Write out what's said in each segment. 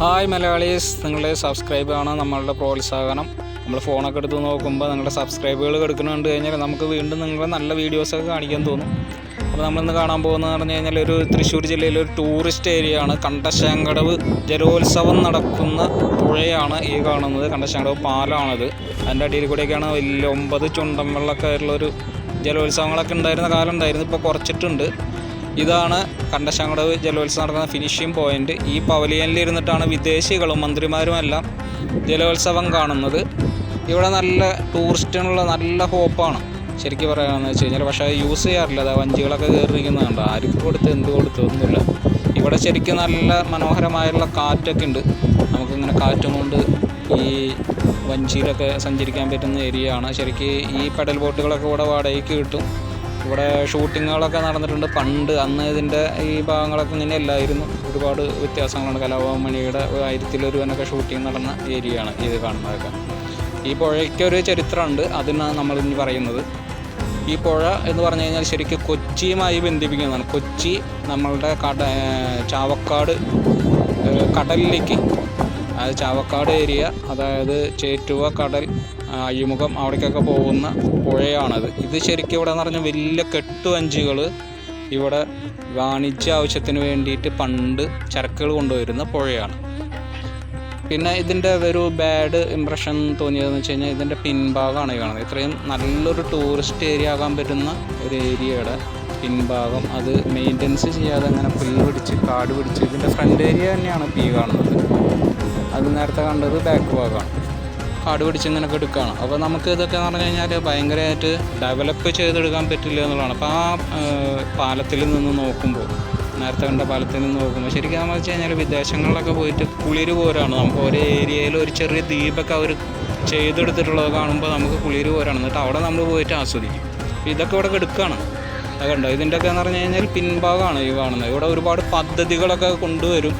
Hi Malayalees, നിങ്ങളുടെ subscribe ആണ് നമ്മളുടെ പ്രോത്സാഹനം. നമ്മൾ ഫോണൊക്കെ എടുത്ത് നോക്കുമ്പോൾ നിങ്ങളുടെ സബ്സ്ക്രൈബുകൾ എടുക്കുന്നുണ്ട് കഴിഞ്ഞാൽ നമുക്ക് വീണ്ടും നിങ്ങളുടെ നല്ല വീഡിയോസൊക്കെ കാണിക്കാൻ തോന്നും. അപ്പോൾ നമ്മളിന്ന് കാണാൻ പോകുന്നതെന്ന് പറഞ്ഞു കഴിഞ്ഞാൽ ഒരു തൃശ്ശൂർ ജില്ലയിലെ ഒരു ടൂറിസ്റ്റ് ഏരിയ ആണ്. കണ്ടശാങ്കടവ് ജലോത്സവം നടക്കുന്ന പുഴയാണ് ഈ കാണുന്നത്. കണ്ടശാങ്കടവ് പാലമാണത്. അതിൻ്റെ അടിയിൽ കൂടെയൊക്കെയാണ് വലിയ 9 ചുണ്ടൻ വെള്ളമൊക്കെ ആയിട്ടുള്ളൊരു ജലോത്സവങ്ങളൊക്കെ ഉണ്ടായിരുന്ന കാലം ഉണ്ടായിരുന്നു. ഇപ്പോൾ കുറച്ചിട്ടുണ്ട്. ഇതാണ് കണ്ടശാങ്കടവ് ജലോത്സവം നടക്കുന്ന ഫിനിഷിംഗ് പോയിന്റ്. ഈ പവലിയനിൽ ഇരുന്നിട്ടാണ് വിദേശികളും മന്ത്രിമാരുമെല്ലാം ജലോത്സവം കാണുന്നത്. ഇവിടെ നല്ല ടൂറിസ്റ്റിനുള്ള നല്ല ഹോപ്പാണ് ശരിക്കും പറയുകയാണെന്ന് വെച്ച് കഴിഞ്ഞാൽ. പക്ഷേ യൂസ് ചെയ്യാറില്ല. അത് വഞ്ചികളൊക്കെ കയറിയിരിക്കുന്നുണ്ട്. ആർക്ക് കൊടുത്ത് എന്ത് കൊടുത്തു ഒന്നുമില്ല. ഇവിടെ ശരിക്കും നല്ല മനോഹരമായുള്ള കാറ്റൊക്കെ ഉണ്ട്. നമുക്കിങ്ങനെ കാറ്റും കൊണ്ട് ഈ വഞ്ചിയിലൊക്കെ സഞ്ചരിക്കാൻ പറ്റുന്ന ഏരിയ ആണ്. ശരിക്കും ഈ പെഡൽ ബോട്ടുകളൊക്കെ ഇവിടെ വാടകയ്ക്ക് കിട്ടും. ഇവിടെ ഷൂട്ടിങ്ങുകളൊക്കെ നടന്നിട്ടുണ്ട് പണ്ട്. അന്ന് ഇതിൻ്റെ ഈ ഭാഗങ്ങളൊക്കെ ഇങ്ങനെ അല്ലായിരുന്നു. ഒരുപാട് വ്യത്യാസങ്ങളുണ്ട്. കലാഭവൻ മണിയുടെ 1000-ലൊരുവനൊക്കെ ഷൂട്ടിങ് നടന്ന ഏരിയയാണ് ഇത് കാണുന്നതൊക്കെ. ഈ പുഴയ്ക്കൊരു ചരിത്രമുണ്ട്. അതിനാണ് നമ്മളിനി പറയുന്നത്. ഈ പുഴ എന്ന് പറഞ്ഞു കഴിഞ്ഞാൽ ശരിക്കും കൊച്ചിയുമായി ബന്ധിപ്പിക്കുന്നതാണ്. കൊച്ചി നമ്മളുടെ ചാവക്കാട് കടലിലേക്ക്, അതായത് ചാവക്കാട് ഏരിയ, അതായത് ചേറ്റുവ കടൽ, അഴിമുഖം, അവിടേക്കൊക്കെ പോകുന്ന പുഴയാണത്. ഇത് ശരിക്കും ഇവിടെ എന്ന് പറഞ്ഞാൽ വലിയ കെട്ടുവഞ്ചികൾ ഇവിടെ വാണിജ്യ ആവശ്യത്തിന് വേണ്ടിയിട്ട് പണ്ട് ചരക്കുകൾ കൊണ്ടുവരുന്ന പുഴയാണ്. പിന്നെ ഇതിൻ്റെ ഒരു ബാഡ് ഇംപ്രഷൻ തോന്നിയതെന്ന് വെച്ച് കഴിഞ്ഞാൽ ഇതിൻ്റെ പിൻഭാഗമാണ് ഈ കാണുന്നത്. ഇത്രയും നല്ലൊരു ടൂറിസ്റ്റ് ഏരിയ ആകാൻ പറ്റുന്ന ഒരു ഏരിയയുടെ പിൻഭാഗം അത് മെയിൻ്റനൻസ് ചെയ്യാതെ അങ്ങനെ പുല്ല് പിടിച്ച് കാട് പിടിച്ച്, ഇതിൻ്റെ ഫ്രണ്ട് ഏരിയ തന്നെയാണ് ഇപ്പോൾ ഈ കാണുന്നത്. അത് നേരത്തെ കണ്ടത് ബാക്ക് ഭാഗമാണ്. കാട് പിടിച്ച് ഇങ്ങനെയൊക്കെ എടുക്കുകയാണ്. അപ്പോൾ നമുക്ക് ഇതൊക്കെ എന്ന് പറഞ്ഞു കഴിഞ്ഞാൽ ഭയങ്കരമായിട്ട് ഡെവലപ്പ് ചെയ്തെടുക്കാൻ പറ്റില്ല എന്നുള്ളതാണ്. അപ്പോൾ ആ പാലത്തിൽ നിന്ന് നോക്കുമ്പോൾ, നേരത്തെ കണ്ട പാലത്തിൽ നിന്ന് നോക്കുമ്പോൾ ശരിക്കും നമ്മൾ വെച്ച് കഴിഞ്ഞാൽ വിദേശങ്ങളിലൊക്കെ പോയിട്ട് കുളിര് പോരാണ്. നമുക്ക് ഒരേ ഏരിയയിൽ ഒരു ചെറിയ ദ്വീപൊക്കെ അവർ ചെയ്തെടുത്തിട്ടുള്ളത് കാണുമ്പോൾ നമുക്ക് കുളിര് പോരാണ്. എന്നിട്ട് അവിടെ നമ്മൾ പോയിട്ട് ആസ്വദിക്കും. ഇതൊക്കെ ഇവിടെ എടുക്കുകയാണ്. അത് കണ്ടോ, ഇതിൻ്റെയൊക്കെ എന്ന് പറഞ്ഞു കഴിഞ്ഞാൽ പിൻഭാഗമാണ് ഈ കാണുന്നത്. ഇവിടെ ഒരുപാട് പദ്ധതികളൊക്കെ കൊണ്ടുവരും.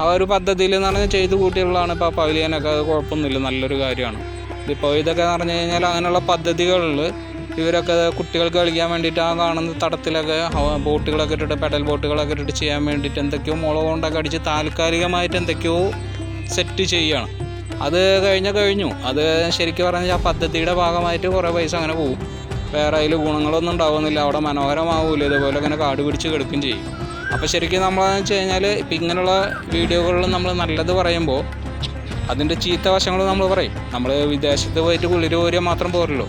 ആ ഒരു പദ്ധതിയിൽ എന്ന് പറഞ്ഞാൽ ചെയ്ത് കൂട്ടിയുള്ളതാണ്. ഇപ്പോൾ പവലിയനൊക്കെ അത് കുഴപ്പമൊന്നുമില്ല, നല്ലൊരു കാര്യമാണ്. ഇപ്പോൾ ഇതൊക്കെ എന്ന് പറഞ്ഞു കഴിഞ്ഞാൽ അങ്ങനെയുള്ള പദ്ധതികളിൽ ഇവരൊക്കെ കുട്ടികൾക്ക് കളിക്കാൻ വേണ്ടിയിട്ട് ആ കാണുന്ന തടത്തിലൊക്കെ ബോട്ടുകളൊക്കെ ഇട്ടിട്ട്, പെഡൽ ബോട്ടുകളൊക്കെ ഇട്ടിട്ട് ചെയ്യാൻ വേണ്ടിയിട്ട് എന്തൊക്കെയോ മുളക് കൊണ്ടൊക്കെ അടിച്ച് താൽക്കാലികമായിട്ട് എന്തൊക്കെയോ സെറ്റ് ചെയ്യുകയാണ്. അത് കഴിഞ്ഞു. അത് ശരിക്കും പറഞ്ഞാൽ ആ പദ്ധതിയുടെ ഭാഗമായിട്ട് കുറേ പൈസ അങ്ങനെ പോകും. വേറെ അതിൽ ഗുണങ്ങളൊന്നും ഉണ്ടാവുന്നില്ല. അവിടെ മനോഹരമാവില്ല. ഇതുപോലെ അങ്ങനെ കാട് പിടിച്ച് കിടക്കുകയും ചെയ്യും. അപ്പോൾ ശരിക്കും നമ്മളെന്ന് വെച്ച് കഴിഞ്ഞാൽ ഇപ്പം ഇങ്ങനെയുള്ള വീഡിയോകളിൽ നമ്മൾ നല്ലത് പറയുമ്പോൾ അതിൻ്റെ ചീത്ത വശങ്ങൾ നമ്മൾ പറയും. നമ്മൾ വിദേശത്ത് പോയിട്ട് കുളിര് കോരിയാൽ മാത്രം പോരല്ലോ.